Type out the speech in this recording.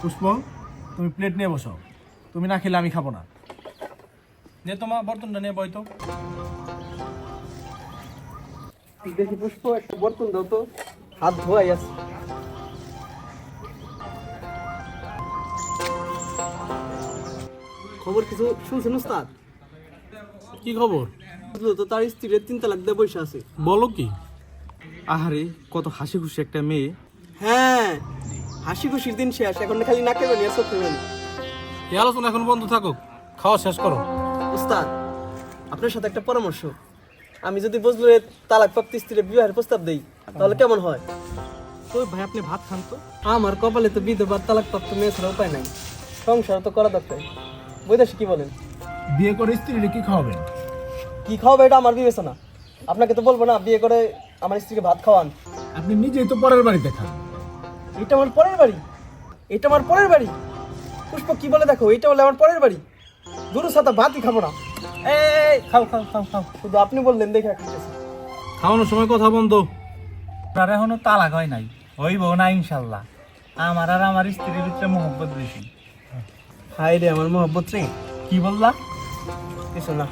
পুষ্প, তুমি প্লেট নিয়ে বসো। তুমি না খেলে আমি খাবো না। যে তোমার বর্তনটা নিয়ে বইতো। দেখি পুষ্প, একটা বর্তন দাও তো, হাত ধোয়াই আছে। খবর কিছু শুনছেন উস্তাদ? কি খবর? বুঝলো তো, তার স্ত্রীর 3 তালাক দিয়ে বসে আছে। বলো কি? আহারে, কত হাসি খুশি একটা মেয়ে। হ্যাঁ, হাসি খুশির দিন শেষ, এখন খালি নাকে বানি আর চোখে বানি। এই আলোচনা এখন বন্ধ থাকুক, খাওয়া শেষ করো। উস্তাদ, আপনার সাথে একটা পরামর্শ। আমি যদি বজলুরের তালাক প্রাপ্ত স্ত্রীর বিবাহের প্রস্তাব দেই, তাহলে কেমন হয়? ওই ভাই, আপনি ভাত খান তো। আমার কপালে তো বিধবা তালাক প্রাপ্ত মেয়ে ছাড়া উপায় নাই, সংসার তো করা দরকার। বৈদেশে কি বলেন? বিয়ে করে স্ত্রীরে কি খাওয়াবেন? কি খাওয়াবে এটা আমার বিবেচনা। আপনাকে তো বলবো না বিয়ে করে আমার স্ত্রীকে ভাত খাওয়ান। আপনি নিজেই তো পরের বাড়িতে খান। এটা আমার পরের বাড়ি, এটা আমার পরের বাড়ি। পুষ্প কি বলে দেখো, এটা বলে আমার পরের বাড়ি। দুরুর সাথে ভাতই খাবো না। এই খাও খাও খাও খাও। শুধু আপনি বললেন দেখে খাইতেছি। খাওয়ানোর সময় কথা বন্ধ। তার এখনো তালাক হয় নাই, হইব না ইনশাল্লাহ। আমার আর আমার স্ত্রীর ভিতরে মোহব্বত বেশি। হাই রে আমার মোহব্বত রে। কি বললা? কিছু না।